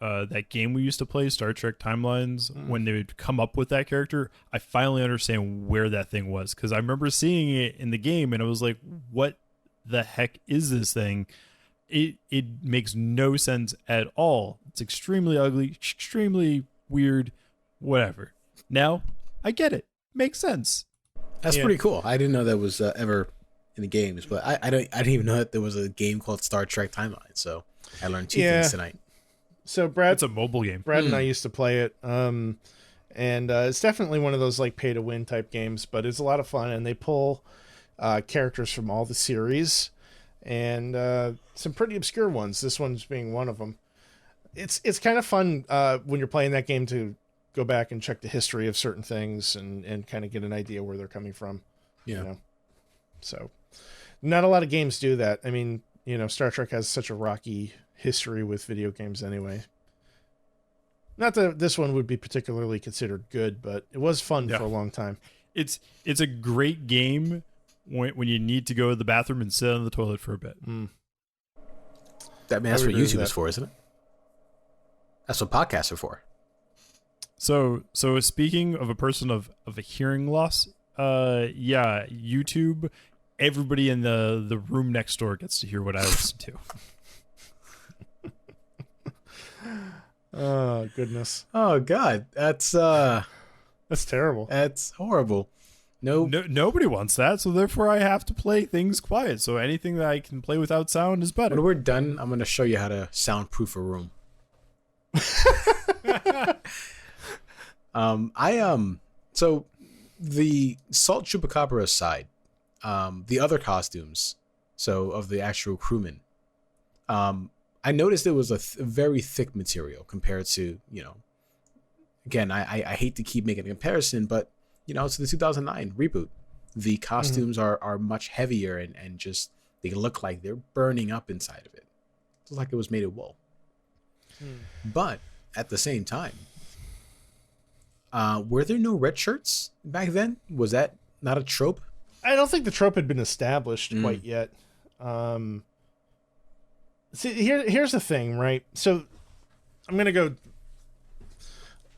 that game we used to play, Star Trek Timelines, when they would come up with that character. I finally understand where that thing was, because I remember seeing it in the game, and I was like, what the heck is this thing? It makes no sense at all. It's extremely ugly, extremely weird, whatever. Now, I get it. Makes sense. That's pretty cool. I didn't know that was ever in the games, but I didn't even know that there was a game called Star Trek Timeline. So I learned two things tonight. So Brad, it's a mobile game. Brad and I used to play it, and it's definitely one of those like pay to win type games, but it's a lot of fun, and they pull characters from all the series and some pretty obscure ones. This one's being one of them. It's kind of fun when you're playing that game to go back and check the history of certain things and kind of get an idea where they're coming from. Yeah. So not a lot of games do that. I mean, Star Trek has such a rocky history with video games anyway. Not that this one would be particularly considered good, but it was fun for a long time. It's a great game when you need to go to the bathroom and sit on the toilet for a bit. That's what YouTube is for, isn't it? That's what podcasts are for. So speaking of a person of a hearing loss, YouTube, everybody in the room next door gets to hear what I listen to. Oh goodness. Oh God, that's terrible. That's horrible. Nobody wants that, so therefore I have to play things quiet. So anything that I can play without sound is better. When we're done, I'm gonna show you how to soundproof a room. So the Salt Chupacabra aside, the other costumes so of the actual crewmen. I noticed it was a very thick material compared to, again, I hate to keep making a comparison, but it's the 2009 reboot. The costumes are much heavier and just they look like they're burning up inside of it. It's like it was made of wool. But at the same time, were there no red shirts back then? Was that not a trope? I don't think the trope had been established quite yet. See, here's the thing, right? So I'm going to go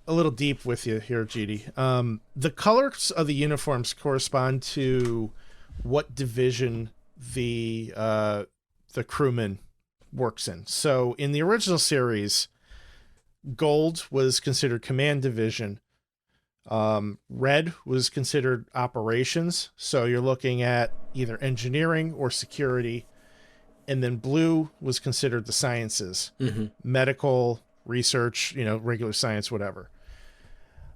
a little deep with you here, GD. The colors of the uniforms correspond to what division the crewman works in. So in the original series, gold was considered command division. Red was considered operations. So you're looking at either engineering or security. And then blue was considered the sciences, medical, research, regular science, whatever.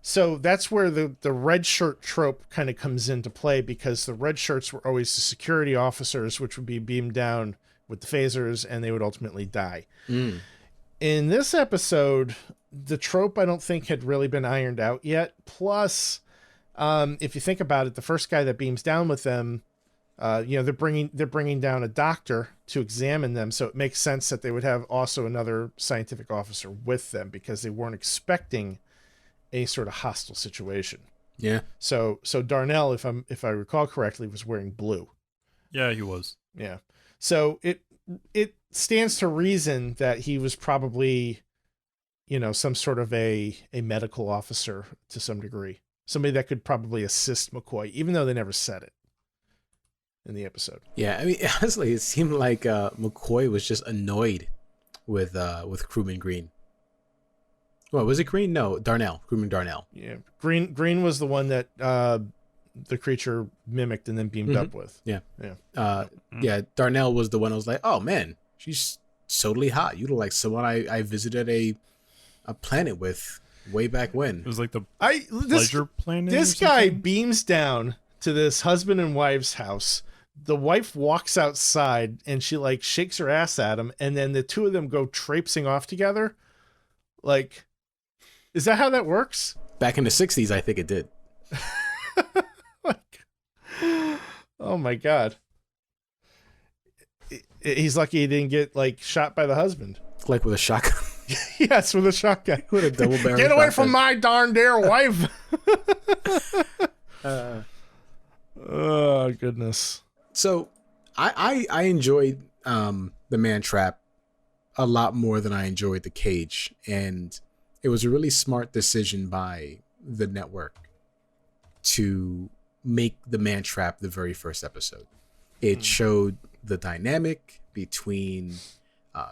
So that's where the red shirt trope kind of comes into play, because the red shirts were always the security officers, which would be beamed down with the phasers, and they would ultimately die. In this episode, the trope I don't think had really been ironed out yet. Plus, if you think about it, the first guy that beams down with them, they're bringing down a doctor to examine them, so it makes sense that they would have also another scientific officer with them, because they weren't expecting any sort of hostile situation. Yeah. So Darnell, if I recall correctly, was wearing blue. Yeah, he was. Yeah. So it stands to reason that he was probably, some sort of a medical officer to some degree, somebody that could probably assist McCoy, even though they never said it in the episode. Yeah, I mean, honestly, it seemed like McCoy was just annoyed with Crewman Green. Well, was it Green? No, Darnell. Crewman Darnell. Yeah, Green was the one that the creature mimicked and then beamed up with. Yeah. Yeah, Darnell was the one I was like, oh man, she's totally hot. You look like someone I visited a planet with way back when. It was like the pleasure planet. This guy beams down to this husband and wife's house. The wife walks outside and she shakes her ass at him, and then the two of them go traipsing off together. Is that how that works? Back in the 60s, I think it did. Oh my God. He's lucky he didn't get shot by the husband. Like with a shotgun. Yes, with a shotgun. With a double barrel. Get away from my darn dear wife. Oh goodness. So I enjoyed the man trap a lot more than I enjoyed the cage, and it was a really smart decision by the network to make the man trap the very first episode. It showed the dynamic between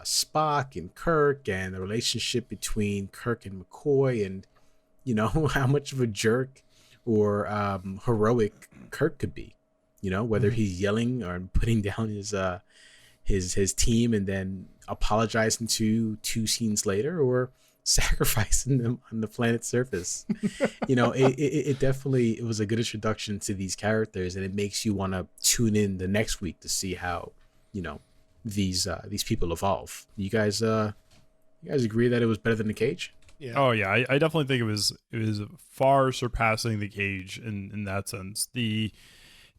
Spock and Kirk, and the relationship between Kirk and McCoy, and how much of a jerk or heroic Kirk could be. Whether he's yelling or putting down his team and then apologizing to 2 scenes later, or sacrificing them on the planet's surface. It definitely, it was a good introduction to these characters, and it makes you want to tune in the next week to see how these people evolve. You guys agree that it was better than the cage? Yeah. Oh yeah, I definitely think it was far surpassing the cage in that sense.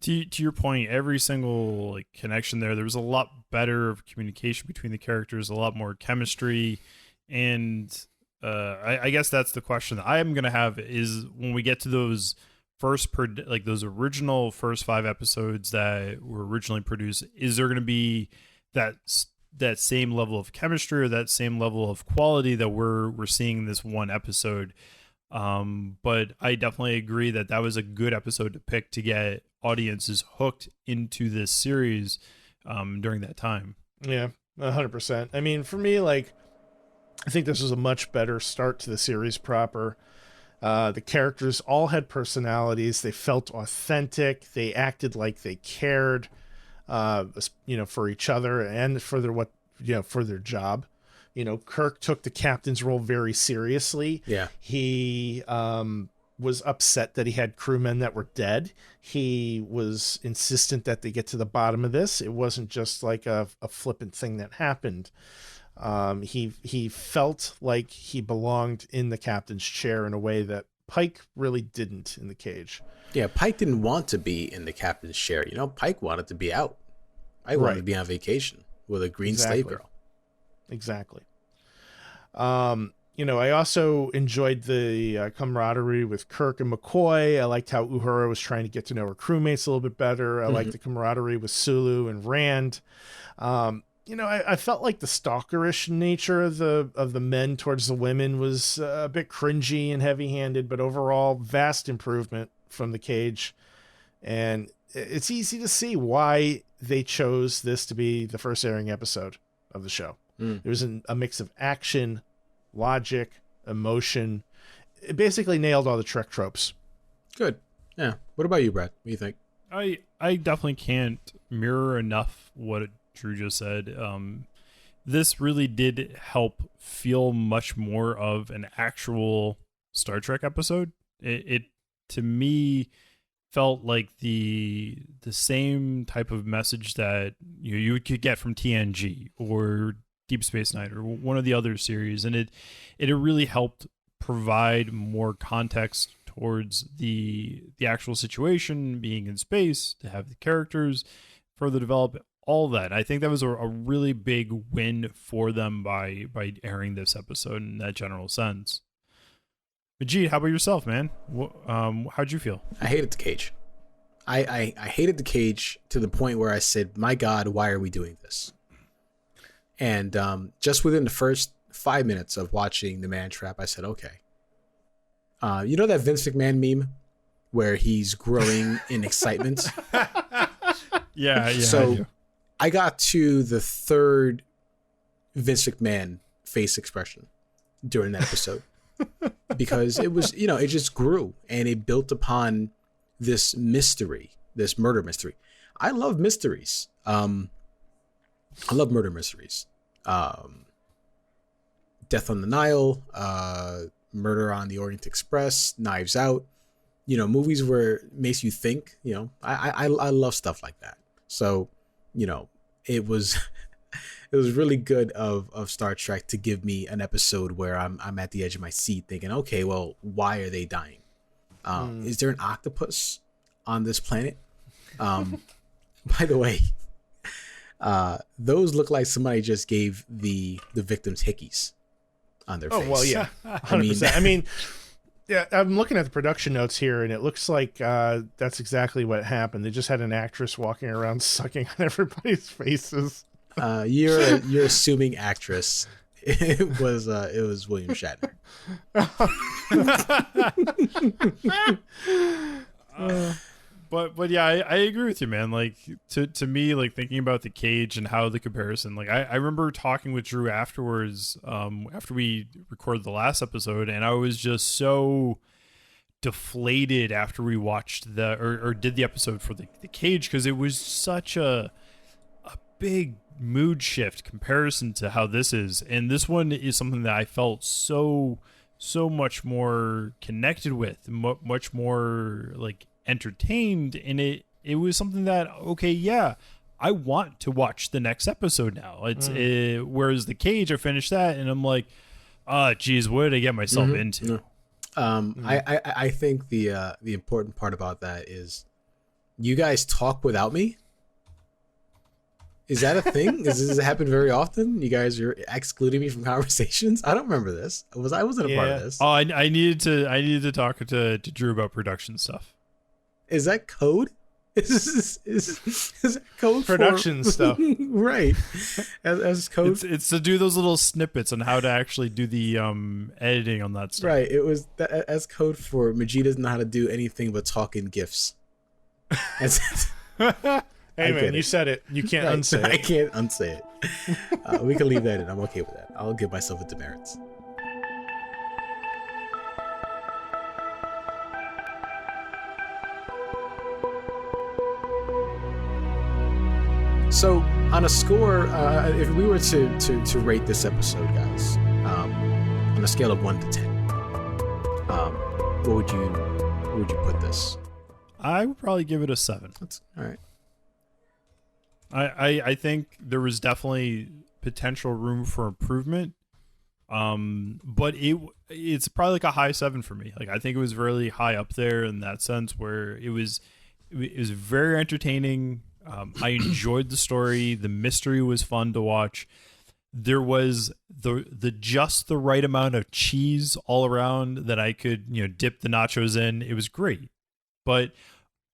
To your point, every single connection there was a lot better of communication between the characters, a lot more chemistry, and I guess that's the question that I am gonna have is when we get to those those original first 5 episodes that were originally produced, is there gonna be that same level of chemistry or that same level of quality that we're seeing in this one episode? But I definitely agree that was a good episode to pick to get audiences hooked into this series during that time. Yeah, 100%. I mean, for me, I think this was a much better start to the series proper. The characters all had personalities. They felt authentic. They acted like they cared, for each other and for their job. Kirk took the captain's role very seriously. Yeah. He was upset that he had crewmen that were dead. He was insistent that they get to the bottom of this. It wasn't just like a flippant thing that happened. He felt like he belonged in the captain's chair in a way that Pike really didn't in the cage. Yeah, Pike didn't want to be in the captain's chair. You know, Pike wanted to be out. Pike wanted to be on vacation with a green slave girl. Exactly. You know, I also enjoyed the camaraderie with Kirk and McCoy. I liked how Uhura was trying to get to know her crewmates a little bit better. I liked the camaraderie with Sulu and Rand. You know, I felt like the stalkerish nature of the men towards the women was a bit cringy and heavy-handed, but overall, vast improvement from the cage. And it's easy to see why they chose this to be the first airing episode of the show. There was a mix of action, logic, emotion. It basically nailed all the Trek tropes. Good. Yeah. What about you, Brad? What do you think? I definitely can't mirror enough what Drew just said. This really did help feel much more of an actual Star Trek episode. It to me felt like the same type of message that you could get from TNG or Deep Space Nine or one of the other series, and it really helped provide more context towards the actual situation, being in space, to have the characters further develop, all that. I think that was a really big win for them by airing this episode in that general sense. Majeed, how about yourself, man? How'd you feel? I hated the cage. I hated the cage to the point where I said, my God, why are we doing this? And just within the first 5 minutes of watching The Man Trap, I said, okay. You know that Vince McMahon meme where he's growing in excitement? Yeah. So I got to the third Vince McMahon face expression during that episode because it was, it just grew and it built upon this mystery, this murder mystery. I love mysteries. I love murder mysteries. Death on the Nile, Murder on the Orient Express, Knives Out. Movies where it makes you think. I love stuff like that. So, it was it was really good of Star Trek to give me an episode where I'm at the edge of my seat thinking, okay, well, why are they dying? Is there an octopus on this planet? By the way, those look like somebody just gave the victims hickeys on their face. Oh, well, yeah. 100%. I mean, yeah, I'm looking at the production notes here, and it looks like that's exactly what happened. They just had an actress walking around sucking on everybody's faces. You're assuming actress. It was William Shatner. But yeah, I agree with you, man. Like to me, like thinking about the cage and how the comparison, like I remember talking with Drew afterwards, after we recorded the last episode, and I was just so deflated after we watched or did the episode for the cage, because it was such a big mood shift comparison to how this is. And this one is something that I felt so much more connected with, much more like entertained, and it was something that, okay, yeah, I want to watch the next episode now. Whereas the cage, I finished that and I'm like, geez, what did I get myself into? I think the important part about that is you guys talk without me. Is that a thing? Does this happen very often? You guys are excluding me from conversations? I don't remember this. I wasn't a part of this. Oh, I needed to talk to Drew about production stuff. Is that code? Is that code production stuff? Right. As code. It's to do those little snippets on how to actually do the editing on that stuff. Right. It was as code for Majeed doesn't know how to do anything but talk in GIFs. Hey man, you said it. You can't unsay it. I can't unsay it. We can leave that in. I'm okay with that. I'll give myself a demerits. So, on a score, if we were to rate this episode, guys, on a scale of 1 to 10, Where would you put this? I would probably give it a 7. That's all right. I think there was definitely potential room for improvement. But it's probably like a high 7 for me. Like, I think it was really high up there in that sense, where it was very entertaining. I enjoyed the story. The mystery was fun to watch. There was the just the right amount of cheese all around that I could, dip the nachos in. It was great. But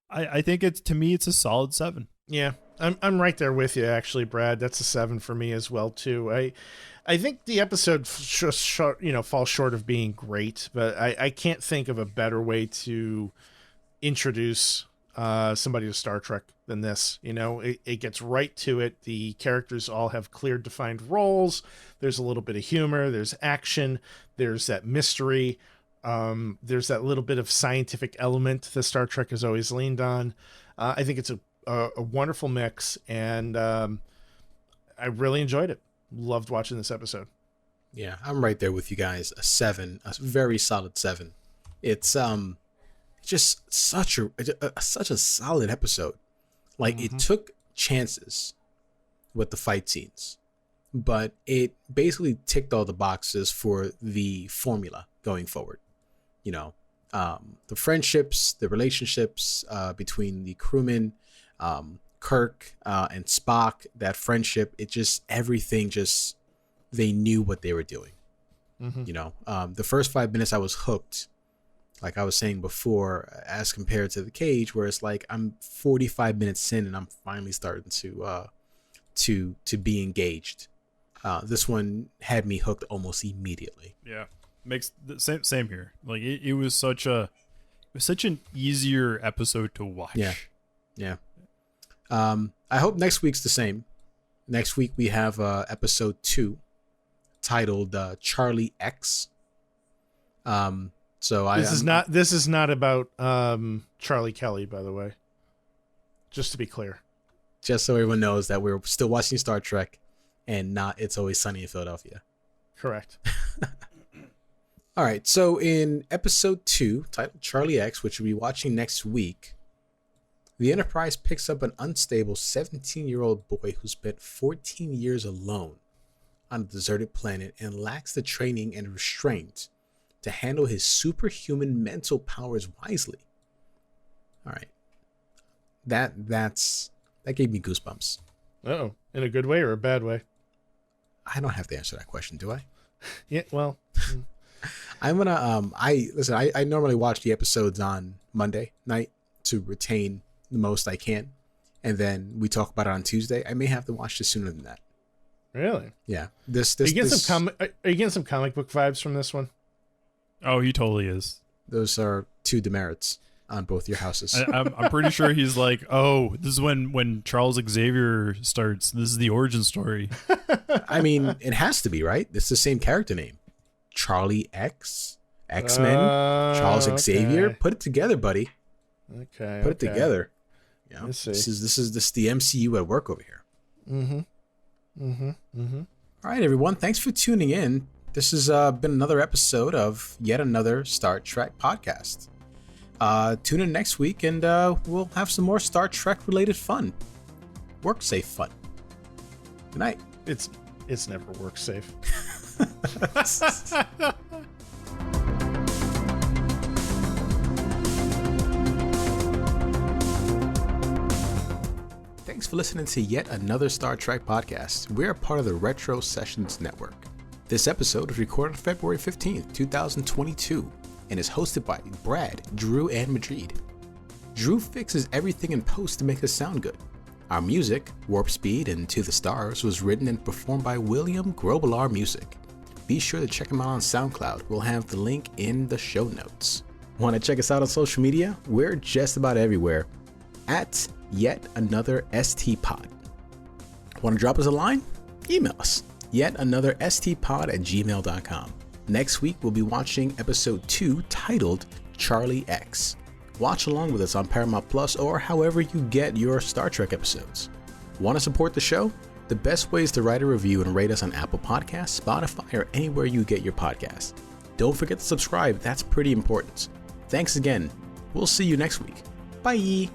I think to me it's a solid 7. Yeah. I'm right there with you, actually, Brad. That's a 7 for me as well too. I think the episode falls short of being great, but I can't think of a better way to introduce somebody to Star Trek than this. It gets right to it. The characters all have clear, defined roles. There's a little bit of humor. There's action. There's that mystery. There's that little bit of scientific element that Star Trek has always leaned on. I think it's a wonderful mix, and I really enjoyed it. Loved watching this episode. Yeah, I'm right there with you guys. A 7, a very solid 7. It's just such a solid episode. Like, it took chances with the fight scenes, but it basically ticked all the boxes for the formula going forward. The friendships, the relationships between the crewmen, Kirk and Spock, that friendship, everything they knew what they were doing. The first 5 minutes I was hooked, like I was saying before, as compared to the Cage, where it's like I'm 45 minutes in and I'm finally starting to be engaged. This one had me hooked almost immediately. Yeah, makes the same here. Like, it was such an easier episode to watch. Yeah. I hope next week's the same. Next week we have episode 2 titled Charlie X. This is not about Charlie Kelly, by the way. Just to be clear. Just so everyone knows that we're still watching Star Trek and not It's Always Sunny in Philadelphia. Correct. All right, so in episode 2, titled Charlie X, which we'll be watching next week, the Enterprise picks up an unstable 17-year-old boy who spent 14 years alone on a deserted planet and lacks the training and restraint to handle his superhuman mental powers wisely. All right. That gave me goosebumps. Uh-oh. In a good way or a bad way? I don't have to answer that question, do I? Yeah, well... I'm gonna I normally watch the episodes on Monday night to retain the most I can, and then we talk about it on Tuesday. I may have to watch this sooner than that. Really? Yeah. Are you getting some comic book vibes from this one? Oh, he totally is. Those are 2 demerits on both your houses. I'm pretty sure he's like, oh, this is when Charles Xavier starts. This is the origin story. I mean, it has to be, right? It's the same character name. Charlie X, X-Men, Charles Xavier. Okay. Put it together, buddy. Okay. Put it together. Yeah. Let's see. This is the MCU at work over here. All right, everyone. Thanks for tuning in. This has been another episode of yet another Star Trek podcast. Tune in next week and we'll have some more Star Trek related fun. Work safe fun. Good night. It's never work safe. Thanks for listening to yet another Star Trek podcast. We're a part of the Retro Sessions Network. This episode was recorded on February 15th, 2022, and is hosted by Brad, Drew, and Majeed. Drew fixes everything in post to make us sound good. Our music, Warp Speed and To the Stars, was written and performed by William Grobelar Music. Be sure to check him out on SoundCloud. We'll have the link in the show notes. Want to check us out on social media? We're just about everywhere. At Yet Another ST Pod. Want to drop us a line? Email us. yetanotherstpod@gmail.com. Next week, we'll be watching episode 2 titled Charlie X. Watch along with us on Paramount Plus or however you get your Star Trek episodes. Want to support the show? The best way is to write a review and rate us on Apple Podcasts, Spotify, or anywhere you get your podcasts. Don't forget to subscribe, that's pretty important. Thanks again. We'll see you next week. Bye.